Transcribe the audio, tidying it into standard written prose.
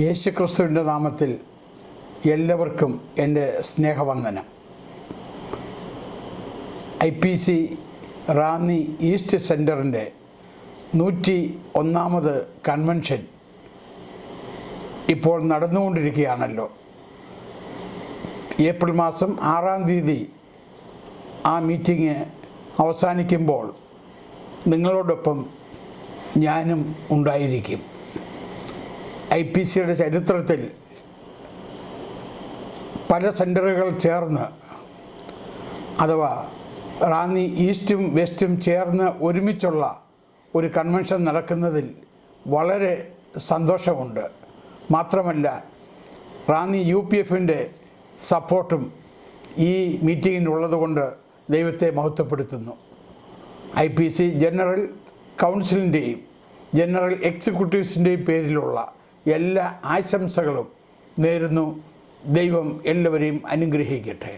യേശുക്രിസ്തുവിൻ്റെ നാമത്തിൽ എല്ലാവർക്കും എൻ്റെ സ്നേഹവന്ദനം. IPC റാന്നി ഈസ്റ്റ് സെൻറ്ററിൻ്റെ 101ാമത് കൺവെൻഷൻ ഇപ്പോൾ നടന്നുകൊണ്ടിരിക്കുകയാണല്ലോ. ഏപ്രിൽ മാസം 6-ാം തീയതി ആ മീറ്റിംഗ് അവസാനിക്കുമ്പോൾ നിങ്ങളോടൊപ്പം ഞാനും ഉണ്ടായിരിക്കും. IPCയുടെ ചരിത്രത്തിൽ പല സെൻറ്ററുകൾ ചേർന്ന്, അഥവാ റാന്നി ഈസ്റ്റും വെസ്റ്റും ചേർന്ന് ഒരുമിച്ചുള്ള ഒരു കൺവെൻഷൻ നടക്കുന്നതിൽ വളരെ സന്തോഷമുണ്ട്. മാത്രമല്ല, റാന്നി UPFൻ്റെ സപ്പോർട്ടും ഈ മീറ്റിങ്ങിനുള്ളതുകൊണ്ട് ദൈവത്തെ മഹത്വപ്പെടുത്തുന്നു. IPC ജനറൽ കൗൺസിലിൻ്റെയും ജനറൽ എക്സിക്യൂട്ടീവ്സിൻ്റെയും പേരിലുള്ള എല്ലാ ആശംസകളും നേരുന്നു. ദൈവം എല്ലാവരെയും അനുഗ്രഹിക്കട്ടെ.